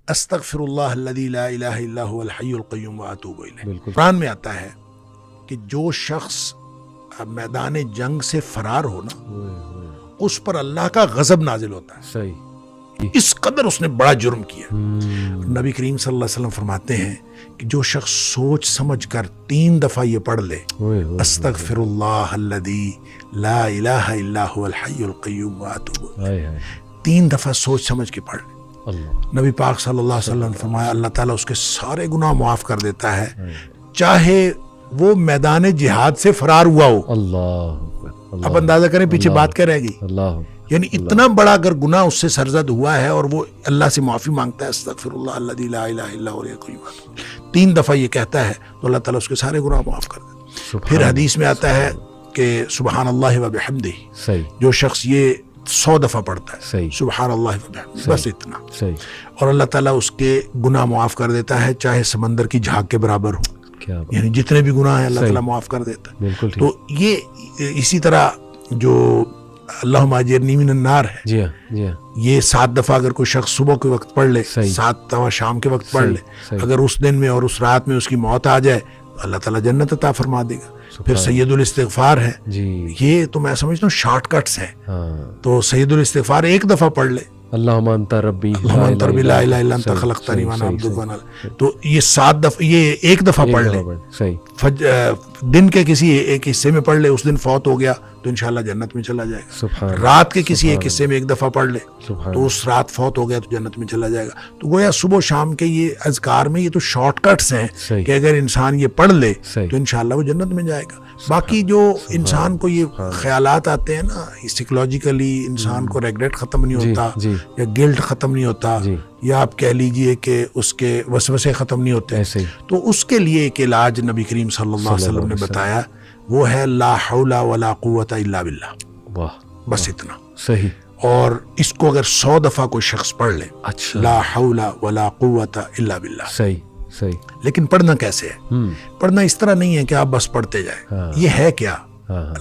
استغفر اللہ الذی لا الہ الا هو الحی القیوم واتوب الیہ۔ قرآن میں آتا ہے کہ جو شخص میدان جنگ سے فرار ہو نا اس پر اللہ کا غضب نازل ہوتا ہے۔ صحیح، اس قدر اس نے بڑا جرم کیا۔ نبی کریم صلی اللہ علیہ وسلم فرماتے ہیں کہ جو شخص سوچ سمجھ کر 3 دفعہ یہ پڑھ لے استغفر اللہ الذی لا الہ الا هو الحی القیوم واتوب الیہ، 3 دفعہ سوچ سمجھ کے پڑھ لے، نبی پاک صلی اللہ علیہ وسلم نے فرمایا اللہ تعالیٰ اس کے سارے گناہ معاف کر دیتا ہے، چاہے وہ میدان جہاد سے فرار ہوا ہو۔ اللہ، اب اندازہ کریں پیچھے بات کیا رہ گئی، اللہ، یعنی اتنا بڑا اگر گناہ اس سے سرزد ہوا ہے اور وہ اللہ سے معافی مانگتا ہے استغفر اللہ الذی لا الہ الا هو الحی القیوم، 3 دفعہ یہ کہتا ہے تو اللہ تعالیٰ اس کے سارے گناہ معاف کر دیتا ہے۔ پھر حدیث میں آتا ہے کہ سبحان اللہ و بحمدہ، جو شخص یہ 100 دفعہ پڑھتا ہے سبحان اللہ و بحمدہ، بس اتنا، اور اللہ تعالیٰ اس کے گناہ معاف کر دیتا ہے چاہے سمندر کی جھاگ کے برابر ہو، یعنی جتنے بھی گناہ ہیں اللہ تعالیٰ معاف کر دیتا ہے۔ تو یہ اسی طرح جو اللہم اجرنی من النار ہے، یہ 7 دفعہ اگر کوئی شخص صبح کے وقت پڑھ لے، 7 دفعہ شام کے وقت پڑھ لے، اگر اس دن میں اور اس رات میں اس کی موت آ جائے تو اللہ تعالیٰ جنت عطا فرما دے گا۔ پھر سید الاستغفار ہے، یہ تو میں سمجھتا ہوں شارٹ کٹس ہیں، تو سید الاستغفار 1 دفعہ پڑھ لے، اللہم انت ربی اللہم انت ربی لا الہ الا انت خلقتنی وانا عبدک وانا، تو یہ 7 دفعہ، یہ 1 دفعہ پڑھ لے، دن کے کسی ایک حصے میں پڑھ لے، اس دن فوت ہو گیا تو انشاءاللہ جنت میں چلا جائے گا، رات کے کسی ایک حصے میں 1 دفعہ پڑھ لے تو اس رات فوت ہو گیا تو جنت میں چلا جائے گا۔ تو گویا صبح و شام کے یہ اذکار میں یہ تو شارٹ کٹس ہیں کہ اگر انسان یہ پڑھ لے تو انشاءاللہ وہ جنت میں جائے گا۔ باقی جو انسان کو یہ خیالات آتے ہیں نا، سائیکولوجیکلی انسان کو ریگریٹ ختم نہیں ہوتا یا گلٹ ختم نہیں ہوتا، یا آپ کہہ لیجئے کہ اس کے وسوسے ختم نہیں ہوتے، تو اس کے لیے ایک علاج نبی کریم صلی اللہ علیہ وسلم نے بتایا، وہ ہے لا حول ولا قوت الا باللہ، بس اتنا۔ صحیح، اور اس کو اگر 100 دفعہ کوئی شخص پڑھ لے، لا حول ولا قوت الا باللہ، صحیح صحیح، لیکن پڑھنا کیسے ہے؟ پڑھنا اس طرح نہیں ہے کہ آپ بس پڑھتے جائیں، یہ ہے کیا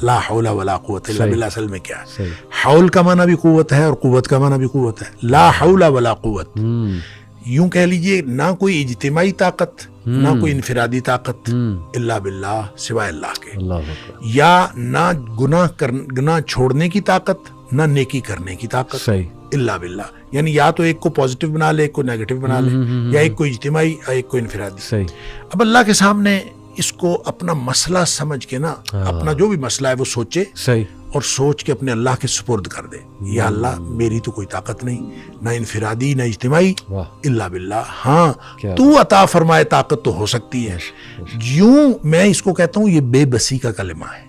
لا حول ولا قوت الا باللہ، اصل میں کیا ہے؟ حول کا معنی بھی قوت ہے اور قوت کا معنی بھی قوت ہے، لا حول ولا قوت، یوں کہہ لیجئے نہ کوئی اجتماعی طاقت نہ کوئی انفرادی طاقت الا باللہ، سوائے اللہ کے، یا نہ گناہ چھوڑنے کی طاقت نہ نیکی کرنے کی طاقت الا باللہ، یعنی یا تو ایک کو پازیٹیو بنا لے، ایک کو نیگیٹو بنا لے، یا ایک کو اجتماعی ایک کو انفرادی۔ اب اللہ کے سامنے اس کو اپنا مسئلہ سمجھ کے نا، اپنا جو بھی مسئلہ ہے وہ سوچے اور سوچ کے اپنے اللہ کے سپرد کر دے، یا اللہ میری تو کوئی طاقت نہیں، نہ انفرادی نہ اجتماعی، الا باللہ، ہاں تو عطا فرمائے طاقت تو ہو سکتی ہے۔ یوں میں اس کو کہتا ہوں یہ بے بسی کا کلمہ ہے،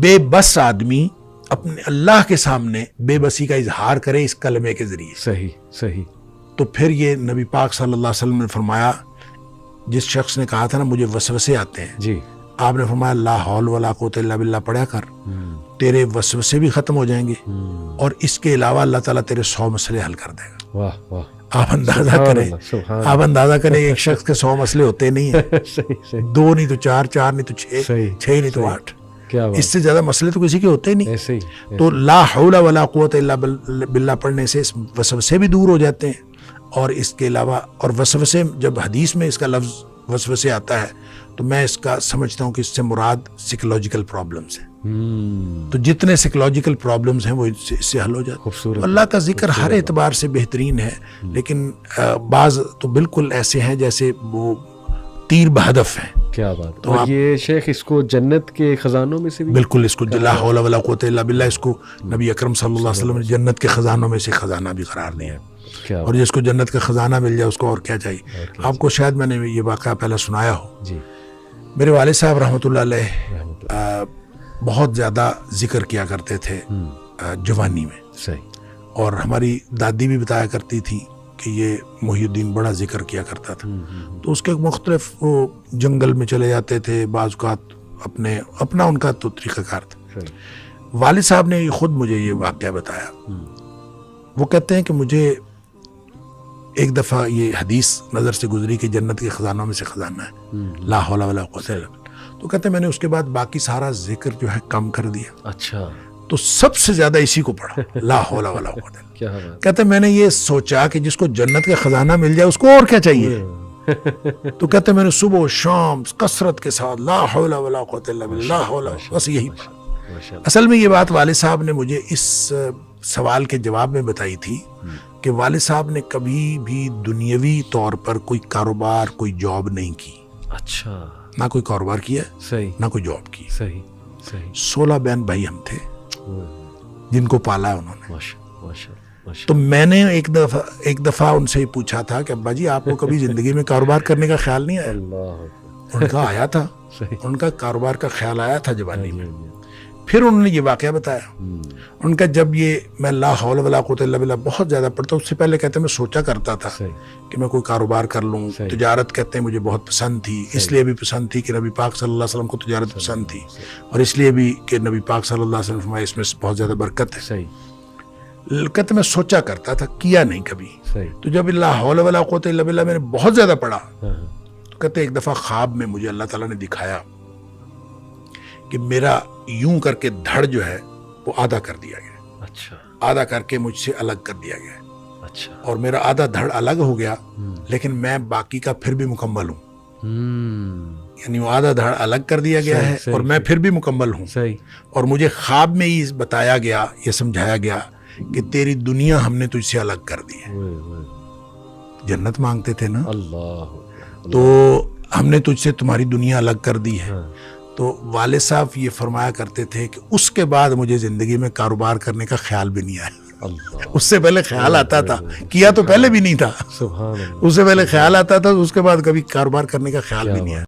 بے بس آدمی اپنے اللہ کے سامنے بے بسی کا اظہار کرے اس کلمے کے ذریعے۔ صحیح صحیح، تو پھر یہ نبی پاک صلی اللہ علیہ وسلم نے فرمایا، جس شخص نے کہا تھا نا مجھے وسوسے آتے ہیں، آپ نے فرمایا لا حول ولا قوت الا باللہ پڑھا کر، تیرے وسوسے بھی ختم ہو جائیں گے اور اس کے علاوہ اللہ تعالیٰ تیرے 100 مسئلے حل کر دے گا۔ واہ واہ، آپ اندازہ کریں ایک شخص کے 100 مسئلے ہوتے نہیں ہیں، 2 نہیں تو 4 نہیں تو 6 نہیں تو 8، اس سے زیادہ مسئلے تو کسی کے ہوتے ہی نہیں۔ تو لا حول ولا قوت الا باللہ پڑھنے سے وسوسے بھی دور ہو جاتے ہیں، اور اس کے علاوہ، اور وسوسے جب حدیث میں اس کا لفظ وسوسے آتا ہے تو میں اس کا سمجھتا ہوں کہ اس سے مراد سائیکولوجیکل پرابلمز ہیں، تو جتنے سائیکولوجیکل پرابلمز ہیں وہ اس سے حل ہو جاتے ہیں۔ اللہ کا ذکر ہر اعتبار سے بہترین ہے، لیکن بعض تو بالکل ایسے ہیں جیسے وہ تیر بہدف ہیں۔ کیا بات، تو یہ شیخ اس کو جنت کے خزانوں میں سے بھی بالکل، اس کو لا حول ولا قوت الا باللہ، اس کو نبی اکرم صلی اللہ علیہ وسلم نے جنت کے خزانوں میں سے خزانہ بھی قرار دیا ہے، اور جس کو جنت کا خزانہ مل جائے اس کو اور کیا چاہیے۔ آپ کو شاید میں نے یہ واقعہ پہلے سنایا ہو، میرے والد صاحب رحمۃ اللہ علیہ بہت زیادہ ذکر کیا کرتے تھے جوانی میں، اور ہماری دادی بھی بتایا کرتی تھی کہ یہ محی الدین بڑا ذکر کیا کرتا تھا، تو اس کے مختلف وہ جنگل میں چلے جاتے تھے، بعض اوقات اپنا ان کا تو طریقہ کار تھا۔ والد صاحب نے خود مجھے یہ واقعہ بتایا، وہ کہتے ہیں کہ مجھے ایک دفعہ یہ حدیث نظر سے گزری کہ جنت کے خزانوں میں سے خزانہ ہے لا حول ولا قوت الا باللہ، تو کہتے ہیں میں نے اس کے بعد باقی سارا ذکر جو ہے کم کر دیا۔ اچھا، تو سب سے زیادہ اسی کو پڑھا لا حول ولا قوت الا کیا بات کہتے میں نے یہ سوچا کہ جس کو جنت کا خزانہ مل جائے اس کو اور کیا چاہیے. تو کہتے میں نے صبح و شام کثرت کے ساتھ لا حول ولا قوت الا باللہ لا حول بس یہی پڑھا. ماشاء اللہ. اصل میں یہ بات والد صاحب نے مجھے اس سوال کے جواب میں بتائی تھی کہ والد صاحب نے کبھی بھی دنیاوی طور پر کوئی کاروبار کوئی جاب نہیں کی. اچھا. نہ کوئی کاروبار کیا صحیح نہ کوئی جاب کی. صحیح صحیح. 16 بہن بھائی ہم تھے جن کو پالا ہے انہوں نے. ماشاء تو میں نے ایک دفعہ ان سے پوچھا تھا کہ ابا جی آپ کو کبھی زندگی میں کاروبار کرنے کا خیال نہیں آیا؟ اللہ. ان کا آیا تھا. ان کا کاروبار کا خیال آیا تھا جوانی میں. پھر انہوں نے یہ واقعہ بتایا. ان کا جب یہ میں لا حول ولا قوت الا باللہ بہت زیادہ پڑھتا ہوں، اس سے پہلے کہتے ہیں میں سوچا کرتا تھا کہ میں کوئی کاروبار کر لوں. تجارت کہتے ہیں مجھے بہت پسند تھی، اس لیے بھی پسند تھی کہ نبی پاک صلی اللہ علیہ وسلم کو تجارت پسند تھی، اور اس لیے بھی کہ نبی پاک صلی اللہ علیہ وسلم فرمایا اس میں بہت زیادہ برکت ہے. کہتے میں سوچا کرتا تھا، کیا نہیں کبھی. تو جب لا حول ولا قوت الا باللہ میں نے بہت زیادہ پڑھا تو کہتے ایک دفعہ خواب میں مجھے اللہ تعالیٰ نے دکھایا کہ میرا یوں کر کے دھڑ جو ہے وہ آدھا کر دیا گیا. اچھا. آدھا کر کے مجھ سے الگ کر دیا گیا. اچھا. اور میرا آدھا دھڑ الگ ہو گیا لیکن میں باقی کا پھر بھی مکمل ہوں. یعنی وہ آدھا دھڑ الگ کر دیا گیا ہے اور میں پھر بھی مکمل ہوں. اور مجھے خواب میں ہی بتایا گیا، یہ سمجھایا گیا کہ تیری دنیا ہم نے تجھ سے الگ کر دی ہے. جنت مانگتے تھے نا، تو ہم نے تجھ سے تمہاری دنیا الگ کر دی ہے. تو والد صاحب یہ فرمایا کرتے تھے کہ اس کے بعد مجھے زندگی میں کاروبار کرنے کا خیال بھی نہیں آیا. اس سے پہلے خیال آتا تھا، کیا تو پہلے بھی نہیں تھا. اس سے پہلے خیال آتا تھا، اس کے بعد کبھی کاروبار کرنے کا خیال بھی نہیں آیا.